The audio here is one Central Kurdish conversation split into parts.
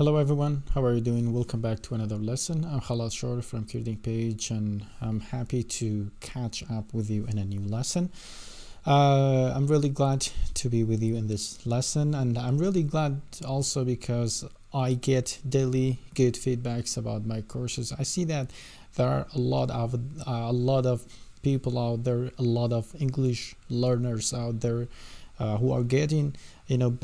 Hello everyone, how are you doing? Welcome back to another lesson. I'm Khalad Shor from Koordin page and I'm happy to catch up with you in a new lesson. I'm really glad to be with you in this lesson, and I'm really glad also because I get daily good feedbacks about my courses. I see that there are a lot of people out there, a lot of English learners out there who are getting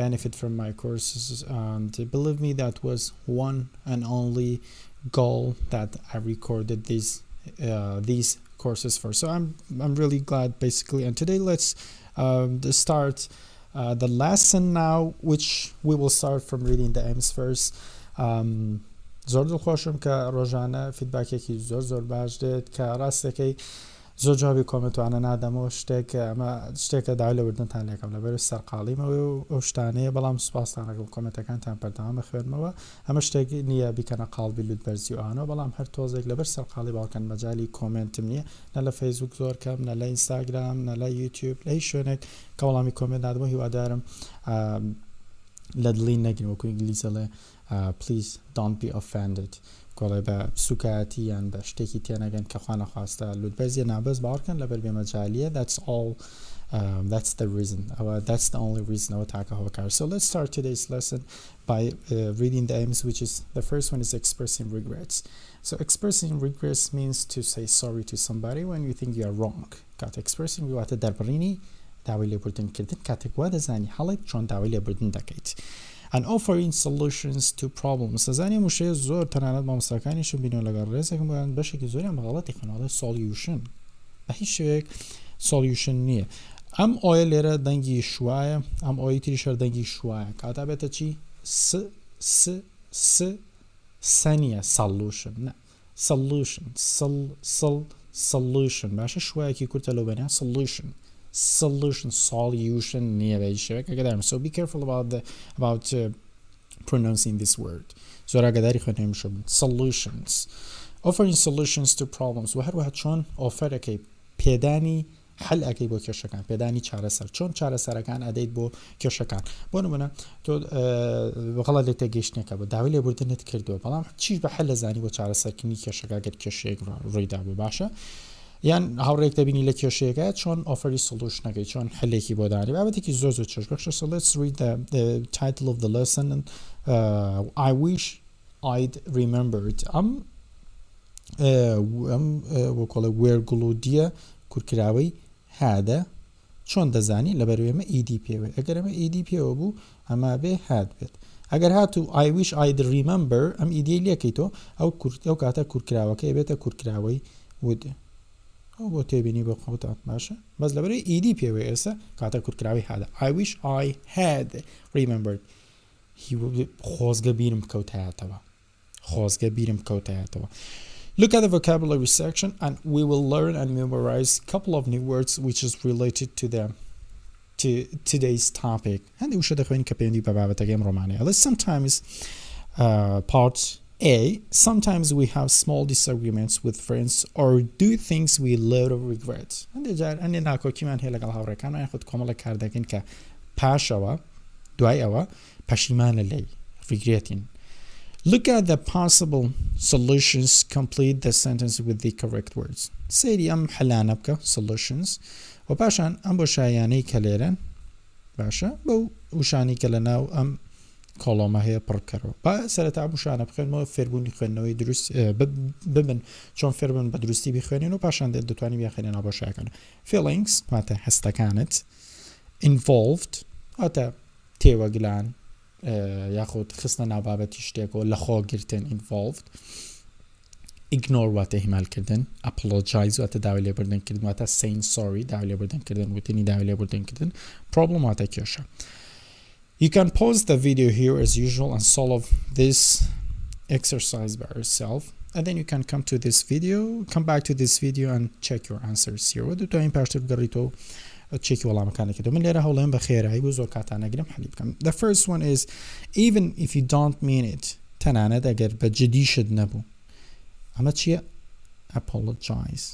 benefit from my courses, and believe me, that was one and only goal that I recorded these courses for. So I'm really glad basically, and today let's start the lesson now, which we will start from reading the aims first. زۆر دڵخۆشم کە ڕۆژانە فیدباکێکی زۆر باش دێت کە ڕاستەکەی زۆر جوابی کۆمنتوانە نادەمەوە ئەمە شتێکە داوای لەوردنتان لێکەم لەبەر سەرقاڵیمەوە و ئەو شتانەیە، بەڵام سوپاستانەکەم کۆمنتەکانتان بەردەوام خوێنمەوە. ئەمە شتێک نییە بیکەنە قاڵبی لوتبەرزی و ئانەوە، بەڵام هەر تۆزێک لەبەر سەرقاڵی باوکەن مەجای کۆمنتم نییە، نە لە فەیسبوک زۆر کەم، نە لە ئینستاگرام، نە لە یوتیوب، لە هیچ شوێنێک کە وەڵامی کۆمنت نادەمەوە. هیوادارم لە دڵی نەگرن، وەکو ئینگلیزی دەڵێ please don't be offended. کۆڵێ بە سوکاتی یان بە شتێکی تێنەگەن کە خوا نەخواستە لوتبەرزیە نابەز باوەڕکەن لەبەر بێمەجالیە. That's the reason. That's the only reason ئەوە تاکە هۆکار. So let's start today's lesson by reading the aims, which is the first one is expressing regrets. So expressing regrets means to say sorry to somebody when you think you are wrong. کات expressing واتە دەربڕینی داوای لێبوردنکردن کاتێک وا دەزانی هەڵێک چۆن داوای لێبوردن دەکەیت. And offering solutions to problems. دەزانێ موشەیە زۆر تەنانەت مامۆستاکانیشم بینەوە لەگەڵ ڕێزێکم بۆیان بەشێکی زۆریان بەغەڵەتی خوێنەوە solution. بە هیچ شوێک solution نییە. ئەم ئۆیە لێرە دەنگی شوایە، ئەم ئۆی تریشەر دەنگی شوایە، کاتا بێتە چی؟ سەنیە solution. نه solution باشە شوایەکی کورتە لەو بەنیا solution نییە بە هیچ شوێک ئەگەدارم. So be careful about pronouncing this word. زۆر ئاگاداری خوێندنەوەی بن. Solutions. Offering solutions to problems. و هەروەها چۆن ئۆفەرەکەی پێدانی حل ئەەکەی بۆ کێشەکان، پێدانی چارەسەر، چۆن چارەسەرەکان ئەدەیت بۆ کێشەکان. بۆ نمونە تۆ بەغەڵە لێ تێگەیشتنێکە بۆ داوای لێبوردنت کردووە، بەڵام چیش بە حل لەزانی بۆ چارەسەرکردنی کێشەکە گەر کێشەیەک ڕوویدا بوو باشە، یان هاوڕێک دەبینی لە کێشەیەکە چۆن ئۆفەری سولوشنەکەی چۆن حلێکی بۆ دانی. بابەتێکی زۆر چێژ بەخشە. So let's read the title of the lesson. I wish I'd remembered. وەکۆڵێ وێرگڵودیە کورکراوەی هادە چۆن دەزانی لەبەر ئێمە ئیدی پێوە. ئەگەر ئەمە ئیدی پێوە بوو ئەمە بێ هات بێت. ئەگەر هاتوو I wish I'd remember ئەم ئیدی لێکەیتەوە ئەو کاتە کورکراوەکە بێتە کورکراوەی ود. ئەو بۆ تێبینی بۆ خۆتان باشە، بەس لەبەرەوەی ئیدی پێوە ئێستا کاتە کورکراوی هادە. I wish I had remembered. خۆزگە بیرم کەوتایەتەوە. Look at the vocabulary section and we will learn and memorize a couple of new words which is related to today's topic. And we should have پەیوەندی بە بابەتەکەم ڕۆمانەیە. Sometimes part A, sometimes we have small disagreements with friends or do things we load of regret. ئەنێ ناکۆکیمان هەیە لەگەڵ هاوڕێکانمان خۆت کۆمەڵە کار دەکەین کە پاشەوە دوای ئەوە پەشیمانە لێی regretting. Look at the possible solutions. Complete the sentence with the correct words. سەیری ئەم حەلانە بکە solutions و پاشان ئەم بۆ شایانەی کە لێرەن باشە بەو وشانی کە لە ناو ئەم کۆڵۆمە هەیە پڕکەرەوە. با سەرەتا وشانە بخوێنمەوە فێربوونی خوێندنەوەی دروست ببن چۆن فێربوون بە دروستی بخوێنین و پاشان دەتوانین بیاخێنێنەوە بۆ شایەکان. Feelings واتە هەستەکانت. Involved واتە تێوەگلان یاخود خستە ناو بابەتی شتێکەوە لە خۆگرتن involved. Ignore واتە هیمالکردن. Apologize واتە داوای لێبوردنکردن واتە saying sorry داوای لێبوردنکردن وتنی داوای لێبوردنکردن. Problem واتە کێشە. You can pause the video here as usual and solve this exercise by yourself, and then you can come back to this video and check your answers here. و دەتوانین پاشتر بگەڕیتەوە چێکی وەڵامەکانەکەدەوە. من لێرە هەوڵێم بە خێرایی بۆ زۆر کاتانەگرم حەلی بکەم. The first one is even if you don't mean it. تەنانەت ئەگەر بە جدیشت نەبوو. ئەمە چییە؟ Apologize.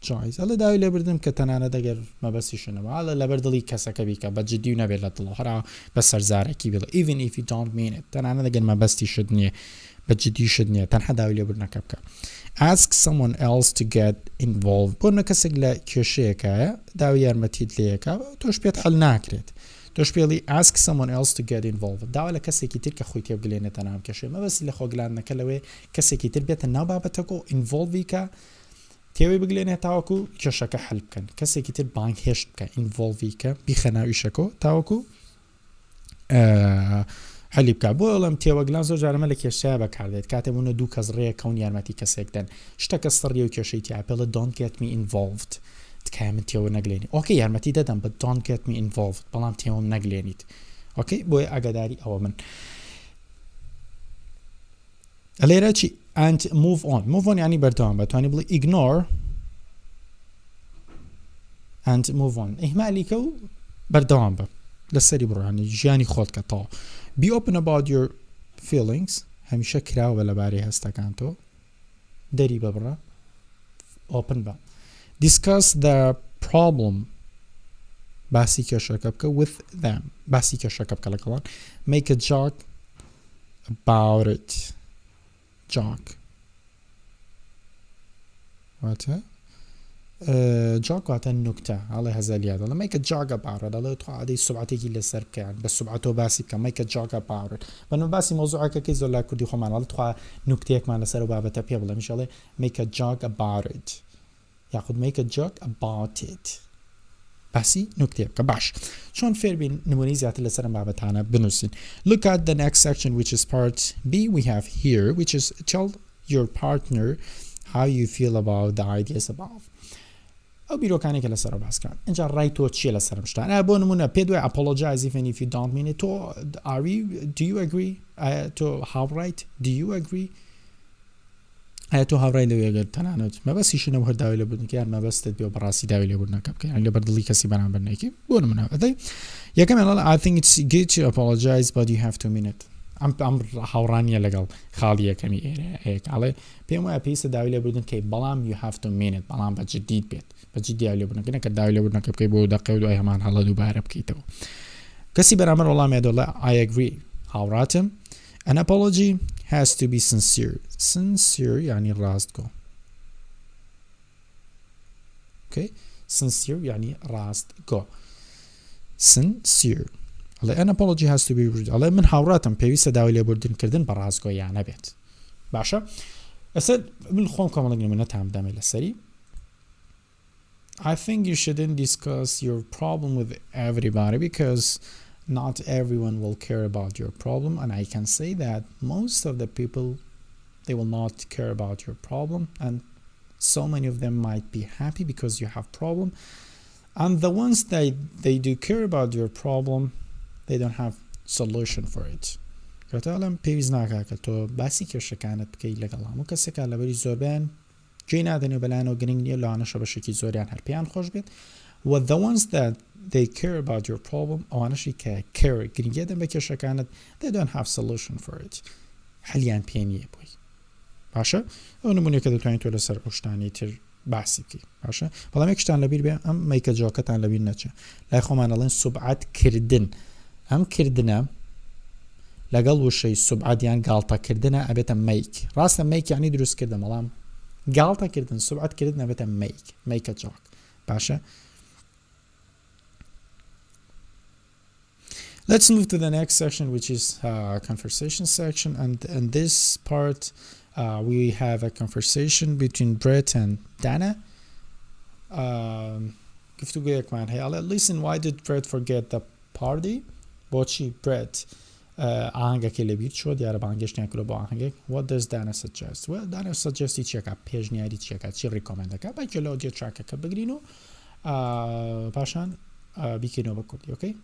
جایز ئەڵێ داوای لێبردم کە تەنانەت ئەگەر مەبەستیشنەوە ئەڵێ لەبەر دڵی کەسەکە بیکە بە جددی و نەبێت لە دڵەوە هەرا بە سەرزارێکی بڵێ even if you don't mean it تەنانەت ئەگەر مەبەستیشت نییە بە جددیشت نییە تەنها داوای لێبردنەکە بکە ask someone else to get involved بۆ نە کەسێک لە کێشەیەکایە داوای یارمەتیت لێیەکە تۆش پێت هەڵ ناکرێت تۆش پێڵی ask someone else to get involved داوا لە کەسێکی تر کە خۆی تێبگلێنێتە ناو کێشەیە مەبەستی لە خۆگلانەکە لەوێ کەسێکی تر بێتە ناو بابەتەکە و ئینڤۆڵڤیکە تێوەی بگلێنێت تاوەکو کێشەکە حل بکەن کەسێکی تر بانگ هێشت بکە ئینڤۆڵڤیکە بیخە ناو ئیشەکە تاوەکو حەلی بکە بۆ ئەڵم تێوەگلان زۆر جارەمە لە کێشەیە بەکاردێت کاتێک بوونە دوو کەس ڕێیەکەون یارمەتی کەسێک دەن شتەکە سڕی و کێشەی تیاپێڵە don't get me involved تکای من تێوە نەگلێنی ئۆکەی یارمەتی دەدەم بە don't get me involved بەڵام تێوەم نەگلێنیت ئۆکەی بۆیە ئاگاداری ئەوە من لێرە چی and move on یعنی بەردەوام بە توانی بڵێ ignore and move on ئیهمالیکە و بەردەوام بە لەسەری بڕوانی ژیانی خۆت کە تاوە be open about your feelings هەمیشە کراوە لەبارەی هەستەکان تۆ دەری ببڕە open بە discuss the problem باسی کێشەکە بکە with them باسی کێشەکە بکە لەگەڵان make a joke about it joke واتە جاک واتە نوکتە ئەڵێ هەزەلیات دەڵێ make a joke about it دەڵێ تۆ عادەی سوبعەتێکی لەسەر بکەیان بە سوبعەتۆ باسی بکە make a joke about it بەنەوە باسی مۆزوعەکەکەی زۆر لای کوردی خۆمان ئەڵێ تۆ نوکتەیەکمان لەسەر و بابەتە پێ بڵێ میشەڵێ make a joke about it یاخود make a joke about it باسی نوکتێ بکە باش چۆن فێربین نمونەی زیاتر لەسەر بابەتانە بنووسین look at the next section which is part B we have here which is tell your partner how you feel about the ideas above ئەو بیرۆکانێکە لەسەر باسکران اینجا ڕای تۆ چیە لەسەرم شتان بۆ نمونە پێ دوای apologize even if you don't mean it تۆ do you agree تۆ هاوڕایت do you agree ئایا تۆ هاوڕای لەوێگەر تەنانەت مەبەستیشنەوە هەر داوای لێبوردن کە یان مەبەستت بێ و بەڕاستی داوای لێبوردنەکە بکەین لەبەر دڵی کەسی بەرامبەر نەیەکی بۆ نمونە ئەدەی یەکەمیان I think it's good to apologize but you have to mean it ئەم هاوڕانیە لەگەڵ خاڵی یەکەمی ئێرەیەک ئاڵێ پێم وایە پێویستە داوای لێبوردن کەی بەڵام you have to mean it بەڵام بە جددیت بێت بە جددی داوای لێبوردنەکە نەکە داوای لێبوردنەکە بکەی بۆ دەقێ و دوای هەمان هەڵە دووبارە بکەیتەوە کەسی بەرامبەر وەڵامیە دەڵێ I agree هاوڕاتم an apology has to be sincere يعني راستگو okay sincere يعني راستگو sincere an apology has to be الله من هاوراتم پێویستە داوای لێبوردنکردن بە ڕاستگۆیانە بێت باشە ئەسەر من خۆم کۆمەڵێک نمونەتام دەمێ لەسەری I think you shouldn't discuss your problem with everybody because not everyone will care about your problem and I can say that most of the people they will not care about your problem and so many of them might be happy because you have problem and the ones that they do care about your problem they don't have solution for it کەتاڵم پێویست ناکات کە تۆ باسی کێشەکانت بکەیت لەگەڵ هەموو کەسێکە لەبەری زۆربیان گوێی نادەنێ بەلایەنەوە گرنگ نییە لەوانەشە بەشێکی زۆریان هەر پێیان خۆش بێت و the ones that they care about your problem ئەوانەشی کە care گرنگیە دەن بە کێشەکانت they don't have solution for it حەلیان پێ نییە بۆی باشە ئەو نمونەیە کە دەتوانیت تۆ لەسەر ئەو شتانی تر باسی بکەیت باشە بەڵام یەک شتان لەبیر بێ ئەم مەیکە جۆکەتان لەبیر نەچێ لای خۆمان دەڵێن سوبعەت کردن ئەم کردنە لەگەڵ وشەی سوبعەتیان گاڵتەکردنە ئەبێتە مەیک ڕاستە مەیک یعنی دروستکردن بەڵام گاڵتەکردن سوبعەتکردن ئەبێتە مەیکە جۆک باشە Let's move to the next section which is conversation section and in this part we have a conversation between Brett and Dana گفتوگویەکمان هەیە listen why did Brett forget the party بۆچی Brett ئاهەنگەکەی لەبیر چۆ دیارە بانگەشتیان کرۆ بۆ ئاهەنگێک what does Dana suggest well Dana suggesتی چیەکە پێشنیاری چیەکە چی ڕیکۆمەندەکە باکە لە ئۆدیۆ تراکەکە بگرین و پاشان بیکەینەوە بە کوردی okay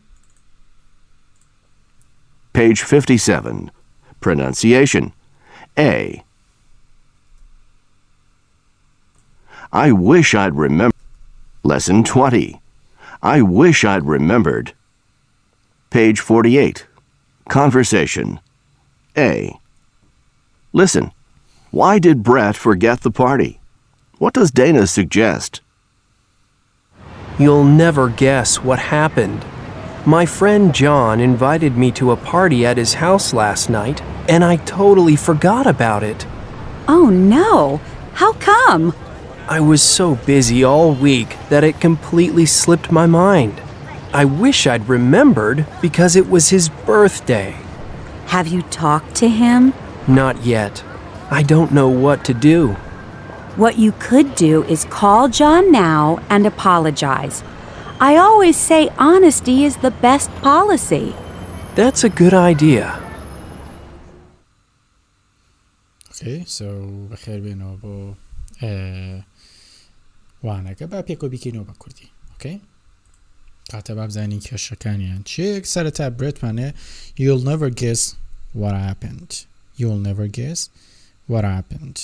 Page 57. Pronunciation. A. I wish I'd remembered. Lesson 20. I wish I'd remembered. Page 48. Conversation. A. Listen. Why did Brett forget the party? What does Dana suggest? You'll never guess what happened. My friend John invited me to a party at his house last night, and I totally forgot about it. Oh no! How come? I was so busy all week that it completely slipped my mind. I wish I'd remembered because it was his birthday. Have you talked to him? Not yet. I don't know what to do. What you could do is call John now and apologize. I always say honesty is the best policy. That's a good idea. Okay, so بخیر بێنەوە بۆ وانەکە با پێکۆ بیکەینەوە بە کوردی. Okay? کاتە با بزانین کێشەکانیان چێک سەرەتا برێتمانێ You'll never guess what happened. You'll never guess what happened.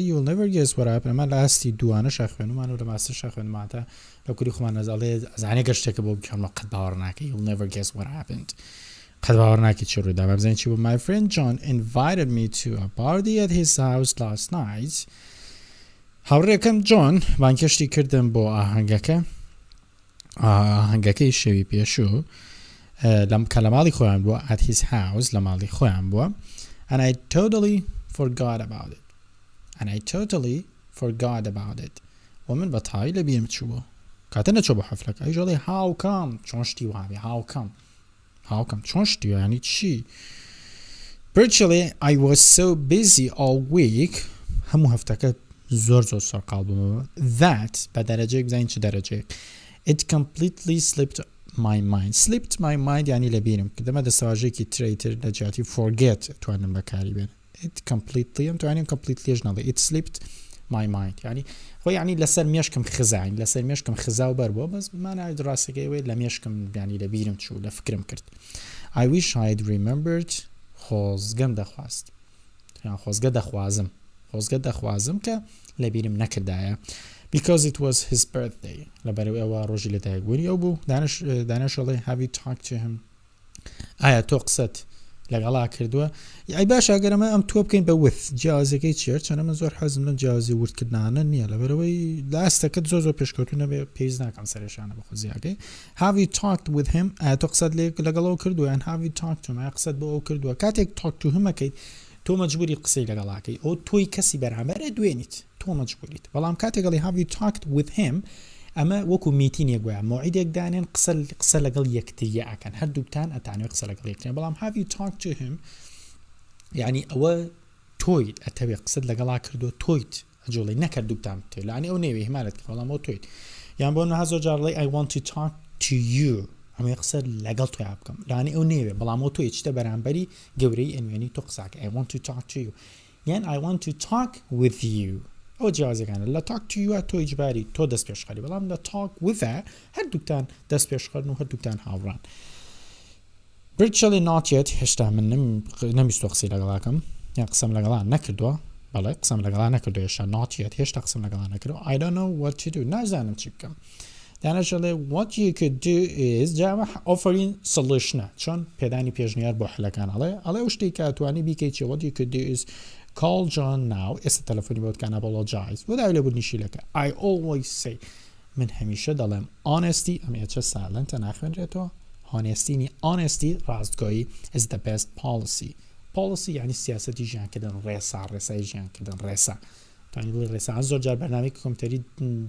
You'll never guess what happened. ئەمە لە ئاستی دوانەش خوێنومان و لە ماستەرش خوێنماتە لە کوردی خۆمان نەزانێ ئەزانێ گەشتێکە بۆ بکەمە قەت باوەڕ ناکەی. You'll never guess what happened. قەت باوەڕ ناکەی چی ڕوویدا. با بزانین چی بوو. My friend John invited me to a party at his house last night. هاوڕێکەم جۆن بانکەشتی کردم بۆ ئاهەنگەکەی شەوی پێشوو کە لە ماڵی خۆیان بووە at his house لە ماڵی خۆیان بووە and I totally forgot about it. و من بەتایی لە بیرم چوو بوو کاتە نەچۆ بۆ حەفلەکە ئەیژەڵێ how come چۆن شتی وابێ how come چۆن شتی یعنی چی virtually I was so busy all week هەموو هەفتەکە زۆر سەرقاڵ بوومەوە that بە دەرەجەیەک بزانین چ دەرەجەیەک it completely slipped my mind یعنی لە بیرم کردەمە دەسەواژەیەکی تریتر لە جیاتی forget توانم بەکاری بێن it completely ئەم توانین completelyش نەڵێ it slipped my mind یعنی خۆ یعنی لەسەر مێشکم خزاین لەسەر مێشکم خزا و بەربووە بەس مانای ڕاستەکەی لە مێشکم ینی لە بیرم چوو لە فکرم کرد I wish I'd remembered خۆزگەم دەخواست یان خۆزگە دەخوازم کە لە بیرم نەکردایە because it was his birthday لەبەرەوەی ئەوە ڕۆژی لەدایکبوونی ئەو بوو دانەشەڵێ have you talked to him ئایا تۆ قسەت لەگەڵا کردووە ئەی باش ئەگەرەمە ئەم تۆ بکەین بە وت جیازەکەی چێر چەنە من زۆر حەزم لەم جیازی وردکردانە نییە لەبەرەوەی لاستەکەت زۆر پێشکەوتو نەبێ پێیز ناکەم سەرێشانە بە خۆزیاکەی have you talked with him ئایا تۆ قسەت لەگەڵەوە کردووە and have you talked to him ئایا قسەت بۆ ئەو کردووە کاتێک talk to him ئەکەیت تۆ مەجبوری قسەی لەگەڵاکەی ئەو تۆی کەسی بەرامبەرە دوێنیت تۆ مەجبوریت بەڵام کاتێکڵی have you talked with him ئەمە وەکو میتینێک گویا مۆعیدێک دانێن قسە لەگەڵ یەکتریە ئەکەن هەردووکتان ئەتانوێت قسە لەگەڵ یەکتریان بەڵام have you talked to him یعنی ئەوە تۆیت ئەتەوێت قسەت لەگەڵا کردو تۆیت ئەجۆڵی نەکردووکتان تێ لانی ئەو نێوێ هیمالت بەڵام ئەو تۆیت یان بۆ نەها زۆر جارڵی I want to talk to you ئەمێ قسە لەگەڵ تۆی بکەم لانی ئەو نێوێ بەڵام ئەو تۆی چتە بەرامبەری گەورەی ئەنوێنی تۆ قساکە I want to talk to you یان I want to talk with you ئەو جیازەکانە لە talk to you تۆ ئیجباری تۆ دەست پێشخەری بەڵام لە talk with هەردووکتان دەست پێشخەرن و هەردووکتان هاوڕان virtually not yet هێشتا من نەمیستۆ قسەی لەگەڵاکەم یان قسەم لەگەڵا نەکردووە بەڵێ قسەم لەگەڵا نەکردو هێشتا not yet هێشتا قسەم لەگەڵا نەکردو I don't know what to do نازانم چی بکەم دانەژەڵێ what you could do is جامە offering solution چۆن پێدانی پێشنیار بۆ حلەکان ئەڵێ ئەو شتێک کە توانی بیکەیت چی what you could do is call John now ئێستا تەلەفۆنی بۆت کان apologize وەداوی لە بوونیشی لەکە I always say من هەمیشە دەڵێم honesty ئەمە چە سالنتە ناخوێنرێتەوە honesty ڕاستگۆیی is the best policy یعنی سیاسەتی ژیانکردن ڕێسای ژیانکردن ڕێسا توانی بڵێ ڕێسا زۆر جار بەرنامەیەکی کۆمپیوتەری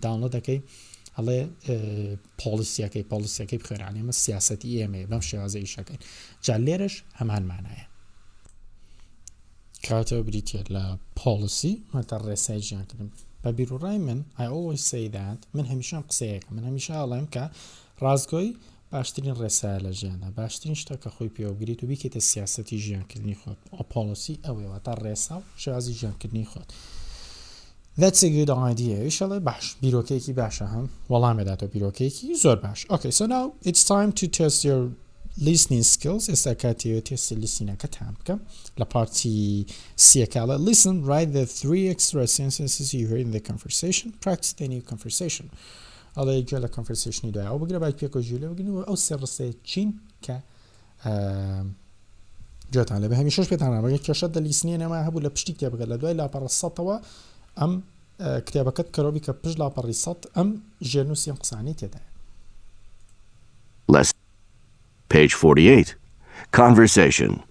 داونلۆد دەکەی هەڵێ پۆلیسیەکەی بخێرانی ئەمە سیاسەتی ئێمەیە بەم شێوازە ئیشەکەین جا لێرەش هەمان مانایە کاتەوە بریتە لە پۆلیسی مەتە ڕێسای ژیانکردن بە بیرڕای من I always say that من هەمیشەم قسەیەکە من هەمیشە ئەڵێم کە ڕاستگۆی باشترین ڕێسایە لە ژیانە باشترین شتە کە خۆی پێوەگریت و بیکەیتە سیاسەتی ژیانکردنی خۆت ئەو پۆلیسی ئەوەیەوە تا ڕێسا و شێوازی ژیانکردنی خۆت That's a good idea. ئیشەڵێ باش بیرۆکەیەکی باشە هەم وەڵامێداتەوە بیرۆکەیەکی زۆر باش Okay, so now it's time to test your listening skills ئێستا کاتێوە تێستی لیسینەکەتان بکەم لە پارتی سیەکاڵە listen write the 3 extra sentences you heard in the conversation practice the new conversation ئەڵێ گوێ لە conversationi دوای ئەو بگرە باید پێکۆژی لێ بگرن و ئەو سێ ڕستەیە چین کە گوێتان لێ بە هەمیشەش پێتان ڕامەگە کێشە دە لیسنیە نەما هەبوو لە پشتی کتێبەکە لە دوای لاپەڕە سەدەوە ئەم کتێبەکەت کەرۆبی کە پشت لاپەڕی سەد ئەم ژێرنووسیەم قسانەی تێدایە Page 48. Conversation.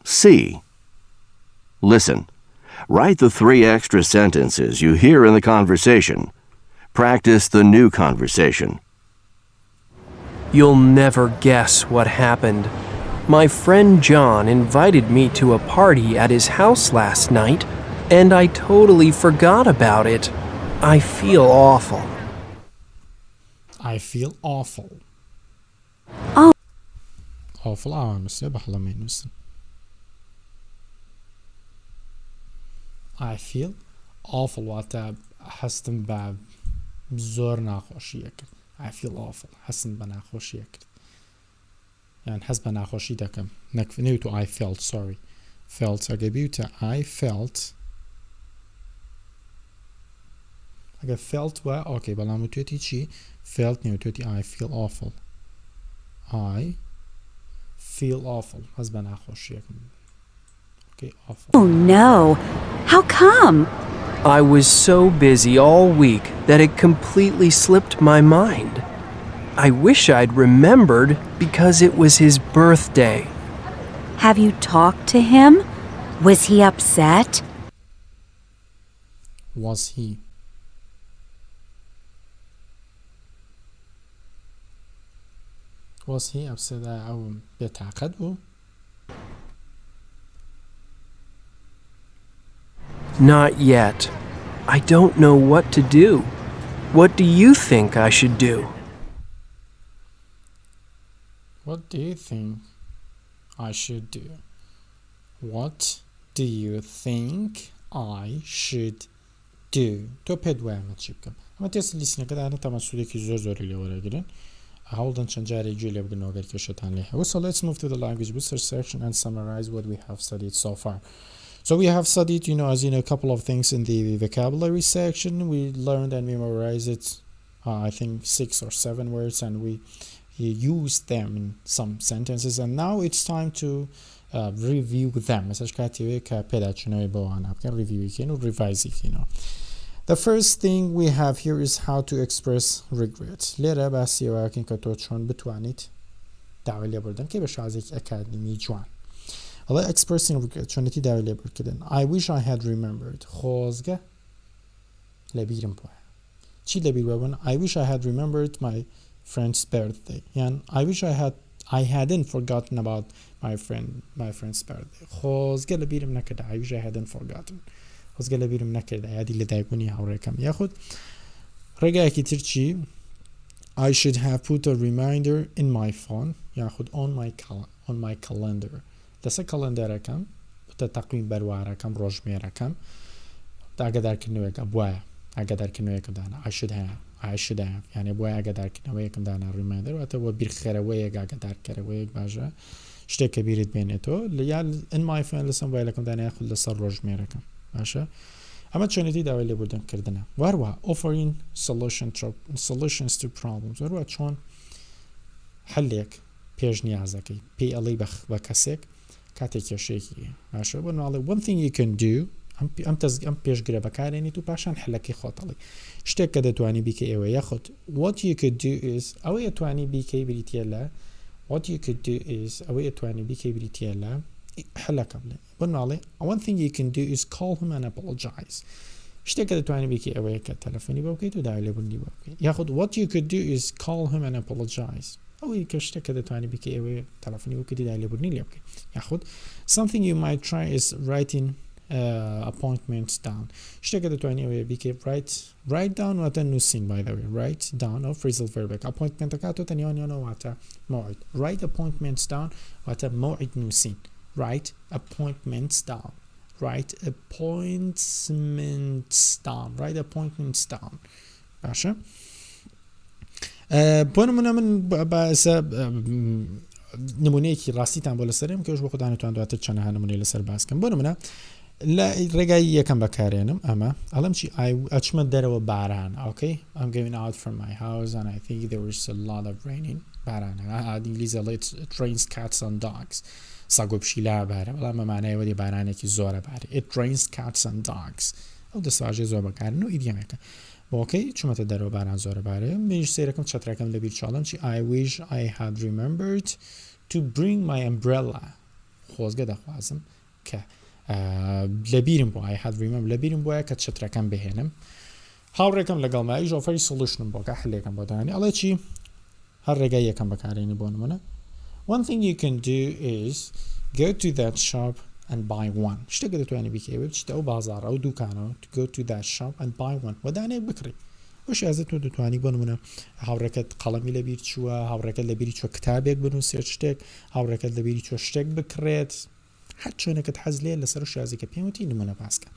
C. Listen. Write the 3 extra sentences you hear in the conversation. Practice the new conversation. You'll never guess what happened. My friend John invited me to a party at his house last night, and I totally forgot about it. I feel awful. I feel awful. Oh. Awful مثل بحلم نووسن. I feel awful واتە هەستم بە زۆر ناخۆشیەکرد. I feel awful هەستم بە ناخۆشیەکرد. یان هەست بە ناخۆشی دەکەم. نەوتو I felt sorry. Felt ئەگە بیوتە I felt ئەگە felt وە ئۆکەی بەڵام وتوێتی چی؟ Felt نێوتوێتی I feel awful. I feel awful هەست بە ناخۆشیەکەم. Okay, awful. Oh no! How come? I was so busy all week that it completely slipped my mind. I wish I'd remembered because it was his birthday. Have you talked to him? Was he upset? Was he? Was he upset أو بيتعقد بو؟ Not yet. I don't know what to do. What do you think I should do? What do you think I should do? What do you think I should do? تۆ پێت وایە ئەمە چی بکەم؟ ئەمە تێست لیستنەکەدا هەنە تەمە سوودێکی زۆری لێوەرەگرن. هەوڵدەن چەند جارێک گوێ لێ بگرنەوە ئەگەر کێشتان لێ هەبوو. So let's move to the language booster section and summarize what we have studied so far. So we have studied, as you know, a couple of things in the vocabulary section. We learned and memorized it, I think 6 or 7 words, and we used them in some sentences. And now it's time to review them. The first thing we have here is how to express regret. لێرە باسیەوەکەین کە تۆ چۆن بتوانیت داوای لێبوردن کە بە شازێکی ئەکادمی جوان. Allah expressing regret چۆنێتی داوای لێبوردکردن. I wish I had remembered. خۆزگە لەبیرم بووە. چی لەبیر بوون؟ I wish I had remembered my friend's birthday. یان I hadn't forgotten about my friend's birthday. خۆزگە لەبیرم نەکرد. I wish I hadn't forgotten. خۆزگە لەبیرم نەکرد. یادی لەدایکبوونی هاوڕێکەم. یاخود ڕێگایەکی تر چی؟ I should have put a reminder in my phone. یاخود on my calendar. دەسە کەلەندەرەکەم بتە تەقویم بەروارەکەم ڕۆژمێرەکەم ئاگادارکردنەوەیەکە بووایە ئاگادارکردنەوەیەکم دانا I should have یعنی بووایە ئاگادارکردنەوەیەکم دانا ڕیمایندەر واتە بۆ بیرخێرەوەیەک ئاگادارکەرەوەیەک باشە شتێک کە بیرت بێنێتەوە یا in my phone لەسەر مۆبایلەکەم دانا یاخود لەسەر ڕۆژمێرەکەم باشە ئەمە چۆنێتی داوای لێبوردنکردنە واروە offering solutions to problems واروە چۆن حلێک پێشنیازەکەی پێی ئەڵێی بە کەسێک کاتێک کێشەیەکی باشە بۆ ناڵێ one thing you can do ئەم پێشگرە بەکارێنیت و پاشان حلەکەی خۆتەڵی شتێک کە دەتوانی بیکە ئێوە یاخود what you could do is ئەوەی ئەتوانی بیکەی بریتە لە what you could do is ئەوەی ئەتوانی بیکەی بریتە لە حلەکە بڵێ بۆ ناڵێ one thing you can do is call him and apologize شتێک کە دەتوانی بیکەی ئەوەیە کە تەلەفۆنی بۆ بکەیت و داوای لێبوردنی بۆ بکەیت یاخود what you could do is call him and apologize ئەوەی کە شتێک کە دەتوانی بیکەی ئەوەیە تەلەفۆنی بۆ بکەیت داوای لێبوردنی لێ بکەیت یاخود something you might try is writing appointments down شتێک کە دەتوانی ئەوەیە بیکەی write down واتە نووسین by the way write down ئەو phrasal verbێک appointmentەکە تۆ تەنیوانیانەوە واتە موعد write appointments down واتە موعد نووسین write appointments down write appointments down باشە بۆ نمونە من بەسە نمونەیەکی ڕاستیتان بۆ لەسەرم کەش بۆ خوددانتوان دواتر چەندەها نمونەی لەسەر باسکەم بۆ نمونە لە ڕێگای یەکەم بەکارێنم ئەمە ئەڵم چی ئەچمە دەرەوە باران okay I'm going out from my house and I think there was a lot of raining باران ئینگلیزی ئەڵێ it rains cats and dogs ساگۆ پشیلا بارە بەڵام ئەمانەیە وەری بارانێکی زۆرە بارێ it rains cats and dogs ئەو دەسواژێ زۆر بەکارن و ئیدیەمێکە بۆکەی چوومەتە دەرەوە باران زۆرە بارێ منیش سیرەکەم چەترەکەم لەبیر چاڵم چی I wish I had remembered to bring my umbrella خۆزگە دەخوازم کە لەبیرم بۆ I had remembered لەبیرم بۆیە کە چەترەکەم بهێنم هاوڕێکم لەگەڵمایی ژۆفەری سڵوشنم بۆ کە حلێکم بۆ دانی ئەڵێ چی هەر ڕێگای یەکەم بەکارێنی بۆ نمونە one thing you can do is go to that shop and buy one شتێکە دەتوانێت بیکەوێت بچیتە ئەو بازاڕە ئەو دوکانەوە to go to that shop and buy one وەدانێک بکڕی بۆش یازت تۆ دەتوانی بۆ نمونە هاوڕێکت قەڵەمی لەبیر چووە هاوڕێکت لەبیری چوە کتابێک بنووسێت شتێک هاوڕێکت لەبیری چوە شتێک بکڕێت هەر چۆنێکت حەز لێ لەسەر شازێکە پێوتی نمونە باسکە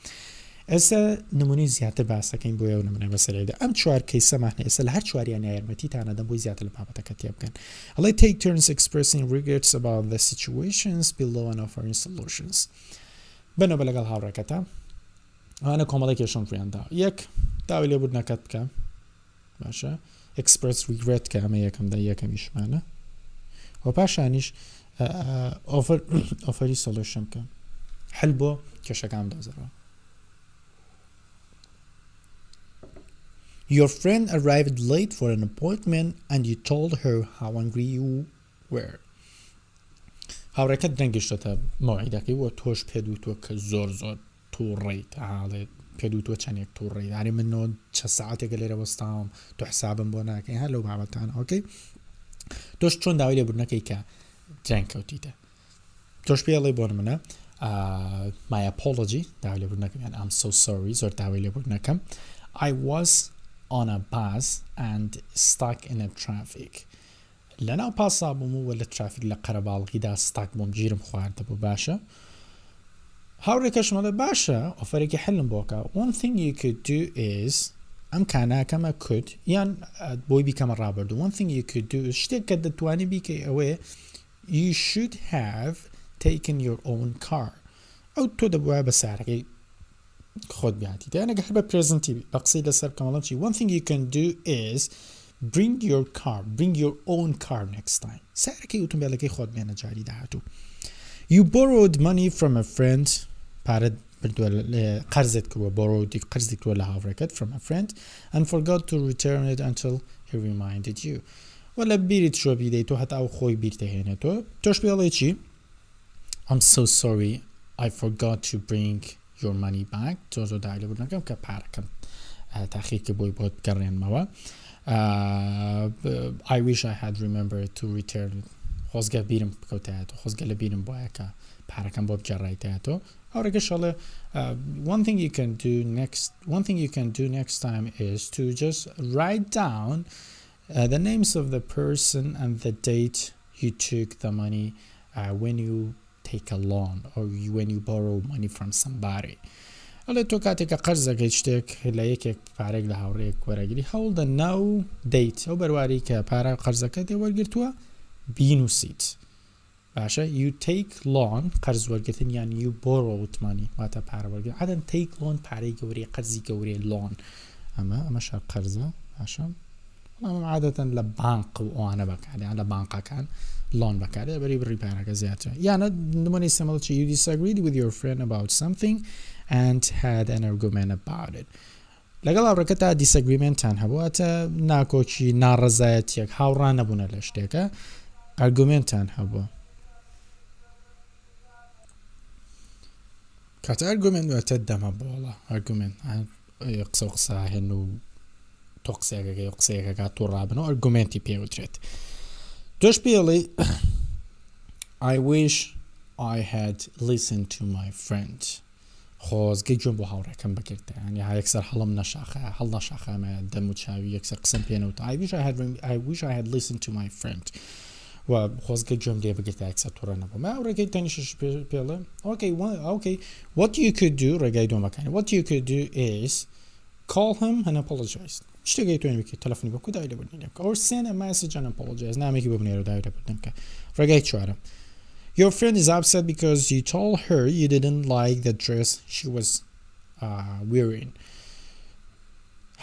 ئێستا نمونی زیاتر باسەکەین بۆ ئەو نمونە بەسەرێدا ئەم چوار کەیسەمانە ئێستا لە هەر چواریان یارمەتیتانەدەم بۆی زیاتر لە بابەتەکە تێ بکەن ئەڵێ take turns expressing regrets about the situations below and offering solutions بنەوە لەگەڵ هاوڕێکەتە ئەوانە کۆمەڵی کێشم ڕیاندا یەک داوای لێبوردنەکەت بکە باشە express regret کە ئەمە یەکەمدا یەکەمیشمانە و پاشانیش ئۆفەری solution بکە حل بۆ کێشەکان دازەرەوە Your friend arrived late for an appointment and you told her how angry you were. هاوڕێکەت دەنگیشتە مۆعیدەکەی وە تۆش پێدوتوە کە زۆر تووڕێیت ئاڵێت پێدوتوە چەندێک تووڕێیت هەری منەوە چە ساعتێکە لێرە وەستاوم تۆ حسابم بۆ ناکەی هەر لەو بابەتانە ئۆکەی تۆش چۆن داوای لێبوورنەکەی کە جەنگ کەوتیتە تۆش پێڵێ بۆ منە my apology داوای لێبوورنەکەم یان I'm so sorry زۆر داوای لێبوورنەکەم I was on a bus and stuck in a traffic لەناو پاسا بووم و لە ترافیک لە قەرەباڵغیدا ستاک بووم گیرم خواردەبوو باشە هاوڕێکەشمەڵێ باشە ئۆفەرێکی حلم بۆکە one thing you could do is ئەم کاناکەمە could یان بۆی بیکەمە ڕابردوو one thing you could do is شتێک کە دەتوانی بیکەی ئەوەیە you should have taken your own car ئەو تۆ دەبووە بە سارەکەی خۆت بیاتی دەیانەگە هەر بە پرێزنتی بە قسەی لەسەر کەمەڵەم چی one thing you can do is bring your own car next time سارەکەی ئۆتۆمبیلەکەی خۆت بێنە جاری داهاتوو you borrowed money from a friend پارەت بردووە قەرزت کردووە borrowed قەرزی کردووە لە هاوڕێکەت from a friend and forgot to return it until he reminded you وەلە بیریت شۆ بیدەیت تۆ هەتا ئەو خۆی بیرتەهێنێتەوە تۆش پێڵێ چی I'm so sorry I forgot to bring your money back تۆ زۆر داوای لێبوورنەکەم کە پارەکەم تاخیرکە بۆی بۆت بگەڕێنمەوە I wish I had remembered to return it خۆزگە بیرم بکەوتایەتەوە خۆزگە لە بیرم بۆیە کە پارەکەم بۆ بگەڕایتایەتەوە هاوڕێکە شەڵێ one thing you can do next time is to just write down the names of the person and the date you took the money when you take a loan or when you borrow money from somebody ئەڵێ تۆ کاتێکە قەرزەکەی شتێک لە یەکێک پارێک لە هاوڕێک وەرەگیری هەوڵدە ناو دەیت ئەو بەرواری کە پارە قەرزەکە دێ وەرگرتووە بینوسیت باشە you take loan قەرز وەرگرتن یان you borrowed money واتە پارە وەرگرت عادەن take loan پارەی گەورەی قەرزی گەورەی loan ئەمە شار قەرزە باشە عادەتەن لە بانق و ئەوانە بەکاریان لە بانقەکان لۆن بەکارێ بەری بڕی پارەکە زیاتر یانە نمونەی سەمەڵی you disagreed with your friend about something and had an argument about it لەگەڵ هاوڕێکە تا دیسەگریمنتان هەبوواتە ناکۆکی ناڕەزایەتیەک هاوڕان نەبوونە لە شتێکە ئەرگومنتان هەبووە کاتە ئەرگومنت واتە دەمە بۆڵە ئەرگومنت قسە و قسە هێن و تۆ قسەیەکەکە تۆ ڕابنەوە ئەرگومنتی پێوترێت تۆش پێڵێ I wish I had listened to my friend خۆزگەی گوێم بۆ هاوڕێکەم بکردە ینی ها یەکسەر هەڵم نەشاخە هەڵ نەشاخەمە دەم و چاوی یەکسەر قسەم پێنەوتە I wish I had listened to my friend و خۆزگە گوێم لێ بگرتە یەکسەر تووڕە نەبووم ڕێگەی تەنیشش پێڵێ okay what you could do ڕێگای دۆمەکانی what you could do is call him and apologize شتێکی توێن بکەیت تەلەفۆنی بۆ داوای لێبوردنی لێ بکە or send a message and apologize نامێکی بۆ بنێرە داوای لێبوردن بکە ڕێگای چوارەم Your friend is upset because you told her you didn't like the dress she was wearing.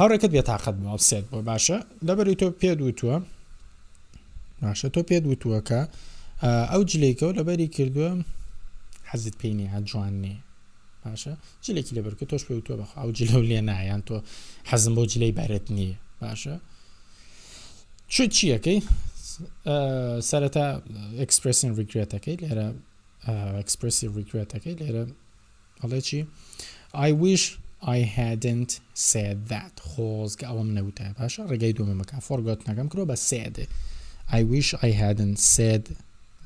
هاوڕێکت بێتاقەت بووە ئەپسێت بووە باشە لەبەری تۆ پێدوتووە باشە تۆ پێدوتووە کە ئەو جلەیکە و لەبەری کردووە حەزت پێی نییە جوان نییە باشە جلێکی لەبەر کە تۆش پێ تۆ بەخوا و جلە لێ نایان تۆ حەزم بۆ جلەی بەرت نییە باشە چیەکەی سەرەتا ئەکسپرسین ریگرێتەکەی لێرە ئەکسپرسی ریگرێتەکەی لێرە ئەڵێ چی I wish I hadn't said that خۆزگە ئەوەم نەوتە باشە ڕێگەی دووەمەکە فۆرگۆت نەکەم کرۆ بە سێدێ I wish I hadn't said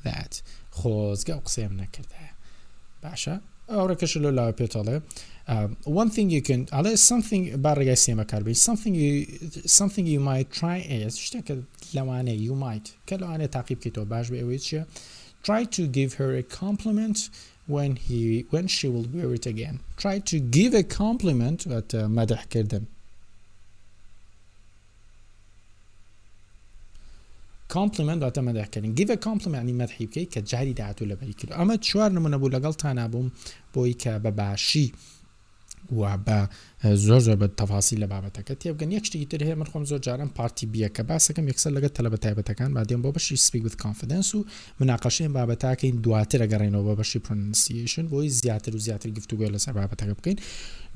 that خۆزگە ئەو قسەم نەکردە باشە ئەوڕێکەش لە لاوە پێتەڵێ one thing you can ئەڵێ something با ڕێگای سێمە کاربی something you might try is شتێکە لەوانەیە you might کە لەوانەیە تاقی بکەیتەوە باش بێ ئەوەی چیە try to give her a compliment when she will wear it again try to give a compliment واتە مەدەحکردن compliment واتە مەدەحکردن give a compliment ینی مەدحی بکەی کە جاری داهاتوو لەبەری کرد ئەمە چوار نمونە بوو لەگەڵ تا نابووم بۆی کە بە باشی و بە زۆر بە تەفاسی لە بابەتەکە تێبگەن یەک شتێکی تر هەیە من خۆم زۆر جاران پارتی بیە کە باسەکەم یەکسەر لەگەڵ تەلەبە تایبەتەکان بادێم بۆ بەشی speak with confidence و مناقەشەی بابەتاکەین دواتر ئەگەڕێنەوە بە بەشی pronunciation بۆی زیاتر و زیاتر گفتوگۆ لەسەر بابەتەکە بکەین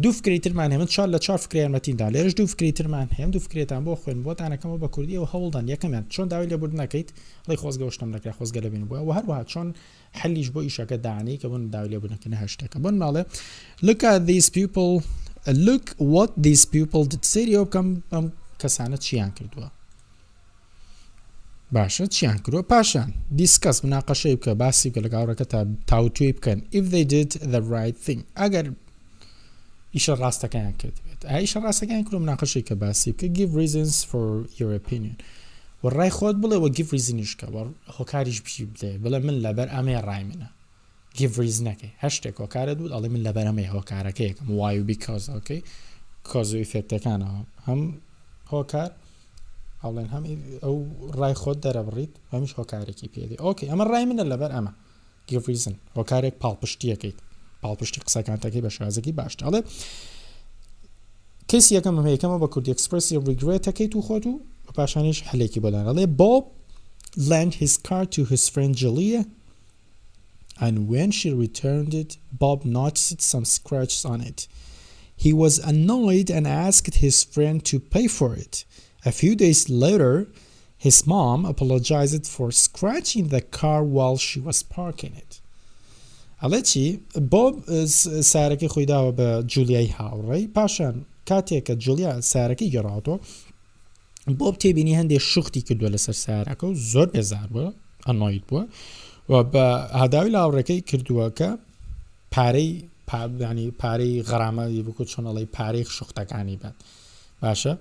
دوو فکری ترمان هەیە من چوار لە چوار فکری یارمەتیندا لێرەش دوو فکری ترمان هەیە دوو فکرێتان بۆ خوێن بۆتانەکەمەوە بە کوردی و هەوڵدان یەکەمیان چۆن داوای لێبوردن نەکەیتڵی خۆزگە شتم نەکرا خۆزگە لەبین بووە و هەروەها چۆن حەلیش بۆ ئیشەکە دانی کە بۆن داوای لێبوردنەکەی هەشتێکە بۆن ماڵێ look at these people look what these people did سریۆ بکەم ئەم کەسانە چیان کردووە باشە چیان کردووە پاشان دیسکەس مناقەشەی بکە باسی بکە لە گاوڕەکە تا تاوتوی بکەن if they did the right thing ئەگەر ئیشە ڕاستەکەیان کردبێت ئیشە ڕاستەکەیان کرد مناقەشەی کە باسی بکە give reasons for your opinion و ڕای خۆت بڵێ وە give reasonish کە هۆکاریش بشی بدێ بڵێ من لەبەر ئەمێ ڕای منە give reason نەکەی هەشتێک هۆکارت بود ئەڵێ من لەبەر ئەمێ هۆکارەکەیەکەم why because okay cause و ئیفێکتەکانەوە هەم هۆکار ئەڵێن هەم ئەو ڕای خۆت دەرەبڕیت هەمیش هۆکارێکی پێدی ئۆکەی ئەمە ڕای منە لەبەر ئەمە give reason هۆکارێک پاڵپشتیەکەیت پاڵپشتی قسەکانتەکەی بە شازێکی باشتە ئەڵێ کەسی یەکەم هەیەکەمە بە کوردی ئەکسپرسی ریگرێتەکەیت و خۆت و پاشانیش هەلێکی بۆدان ئەڵێ Bob lent his car to his friend Julia and when she returned it Bob noticed some scratches on it he was annoyed and asked his friend to pay for it a few days later his mom apologized for scratching the car while she was parking it ئەڵێ چی بۆب سارەکەی خۆی داوە بە جولیای هاوڕێی پاشان کاتێک کە جولیا سارەکەی گەڕاتەوە بۆب تێبینی هەندێک شوختی کردووە لەسەر سارەکە و زۆر بێزار بووە ئەنۆید بووە و بە هەداوی لاوڕەکەی کردووە کە پارەی غەرامە بکو چۆنەڵی پارەی شوختەکانی بێت باشە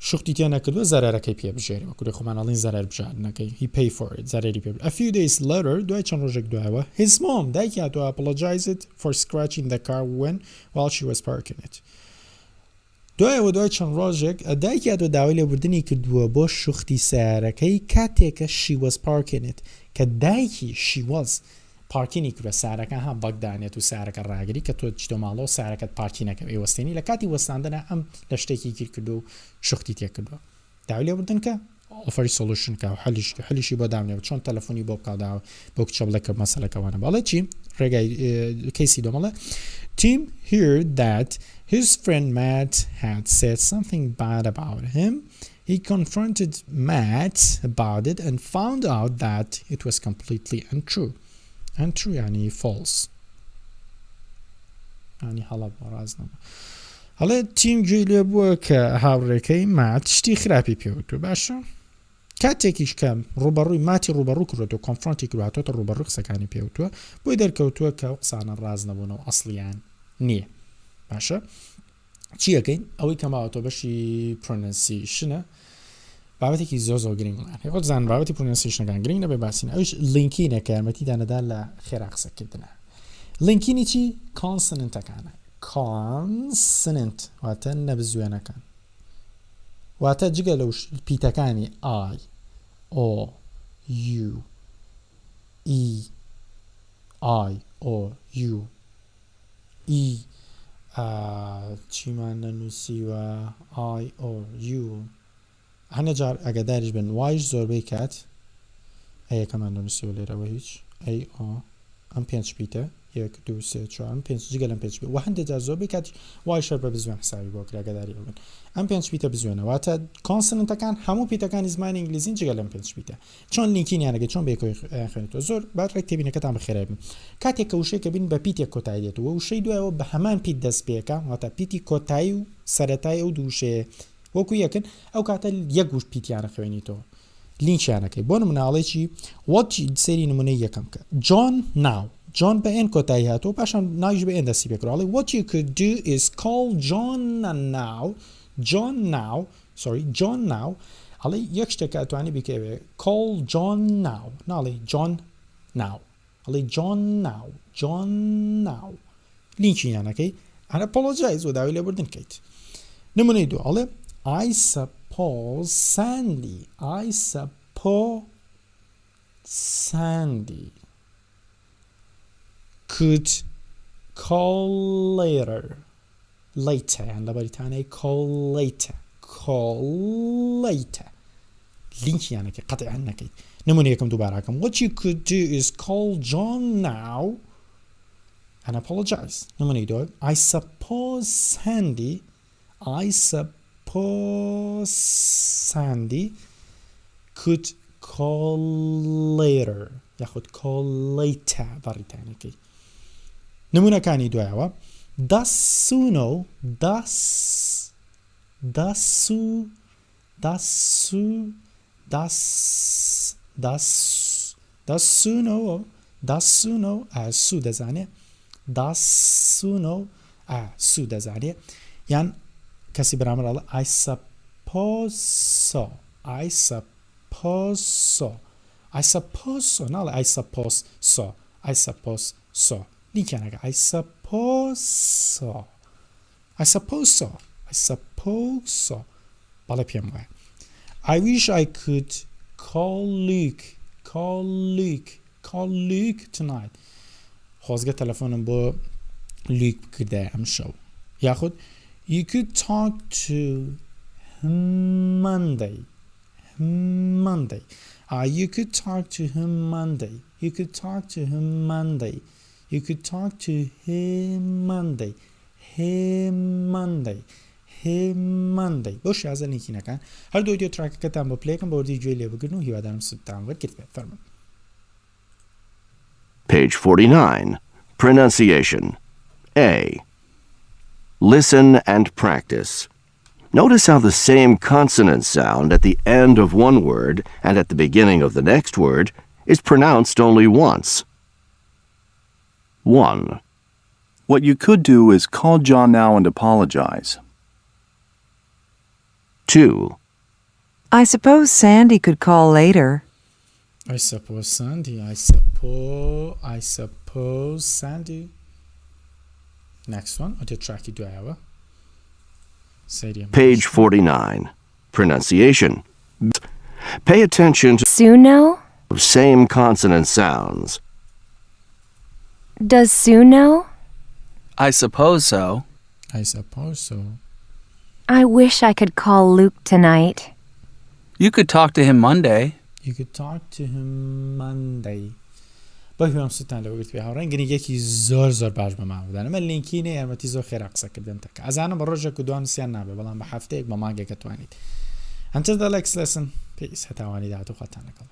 شوختی تێ نەکردووە زەرەرەکەی پێ بژێری وەکوی خۆمانەڵین زەرەر بژاردنەکەی he pay for it زەرەری پێ a few days later دوای چەند ڕۆژێک دوایەوە his mom دایکی هاتووە apologized for scratching the car while she was parking it دوایەوە دوای چەند ڕۆژێک دایکی هاتووە داوای لێبوردنی کردووە بۆ شوختی سیارەکەی کاتێکە she was parking it کە دایکی she was پارکینی کردووە سارەکە ها بەگدانێت و سارەکە ڕاگری کە تۆ چیتۆ ماڵەوە سارەکەت پارکینەکە ئێوەستێنی لە کاتی وەستاندنە ئەم لە شتێکی گیر کردو و شوختی تێ کردووە داوای لێبوردن کە ئۆفەری سۆلوشن کە حەلیشی بۆ دامنێەوە چۆن تەلەفۆنی بۆ بکاوداوە بۆ کچە بڵێ کە مەسەلەکەوانە بەڵێ چی ڕێگای کەیسی دۆمەڵێ Tim heard that his friend Matt had said something bad about him. He confronted Matt about it and found out that it was completely untrue. Untrue يعني false. يعني هەڵە بۆ ڕازنەبوو. هەڵێ تیم گوێی لێ بووە کە هاوڕێکەی مات شتی خراپی پێوتو باشە؟ کاتێکیش کە ڕوبەڕووی ماتی ڕوبەڕوو کردوەوە کۆنفرۆنتی کردواتۆتە ڕوبەڕووی قسەکانی پێوتووە بۆی دەرکەوتووە کە ئەو قسانە ڕاز نەبوونەوە ئەسڵیان نییە باشە چیەکەین ئەوەی کەماوەتەوە بەشی پرۆنەنسیشنە بابەتێکی زۆر گرنگڵان هێڵ زان بابەتی پرۆنەنسیشنەکان گرنگ نەبێ باسینە ئەوش لینکینە کە یارمەتیدانەدا لە خێرا قسەکردنە لینکینی چی کۆنسننتەکانە کۆنسننت واتە نەبزوێنەکان واتە جگە لەو پیتەکانی I O U E I O U E چیمان نەنووسیوە I O U هەنە جار ئەگەداریش بن وایش زۆربەی کات ئەیەکەمان نەنووسیوە لێرەوە هیچ A O ئەم 5 پیتە 1 2 3 4 5 جگە لەم 5 و هەندێک جار زۆر بکات وای شەر بە بزوێن حسابی بۆ کراگەداری بن ئەم 5 پیتە بزوێنەوەتە کۆنسنتەکان هەموو پیتەکانی زمانی ئینگلیزین جگە لەم 5 پیتە چۆن لینکینیانەکە چۆن بێکۆی خوێنێتەوە زۆر با ڕێکتێبینەکەتان بەخێرای بن کاتێک کە وشەیەکە بین بە پیتێک کۆتایی دێتەوە وشەی دوایەوە بە هەمان پیت دەست پێەکە واتە پیتی کۆتایی و سەرەتای ئەو دووشەیە وەکو یەکن ئەو کاتە یەک گوشت پیتیانە خوێنیتەوە لینچیانەکەی بۆ نموناڵێکی وەتی سەیری نمونەی یەکەم کە جۆن ناو جۆن بە ئێن کۆتایی هاتەوە پاشان ناویش بە ئێن دەستی پێکراڵی what you could do is call John now ئەڵێ یەک شتێکە ئەتوانی بکەوێ call John now ناڵێ John now ئەڵێ John now لینچیانەکەی and apologize و داوی لێبوردن کەیت نمونەی دوو ئەڵێ I suppose Sandy could call later یان لە بەریتانیای call later لینکیانەکەی قەتعیان نەکەیت نمونە یەکەم دووباراکەم what you could do is call John now and apologize نمونەی دوو I suppose Sandy could call later یاخود call later بەریتانیەکەی نمونەکانی دوایەوە does سو دەزانێ یان کەسی بەرامبەر I suppose so ناڵێ I suppose so لینکیانەکە I suppose so بەڵێ پێم وایە I wish I could call Luke tonight خۆزگە تەلەفۆنم بۆ Luke بکردایە ئەم شەو یاخود you could talk to him Monday you could talk to him Monday بۆ شازە لینکینەکان هەردوو ئۆدیۆ تراکەکەتان بۆ پلێکم بە وردی گوێ لێ بگرن و هیوادارم سوودتان وەرگرت بێت فەرموون Page 49. Pronunciation. A. Listen and practice. Notice how the same consonant sound at the end of one word and at the beginning of the next word is pronounced only once. 1. What you could do is call John now and apologize. 2. I suppose Sandy could call later. I suppose Sandy. Next one, audio track دوایەوە Page 49. Pronunciation. Pay attention to Suno? same consonant sounds. Does Sue know? I suppose so. I wish I could call Luke tonight. You could talk to him Monday. بە هیوام سوتان لەوەگرت پێ هاوڕێن گەنیگەکی زۆر باش بەماوەدان ئەمە لینکینە یارمەتی زۆر خێرا قسەکردن تەکە ئەزانم بە ڕۆژێک و دوان نووسیان نابێ بەڵام بە هەفتەیەک بە مانگێک دەتوانیت Until the next lesson, peace. هەتاوانی داهاتوو خواتان لەگەڵ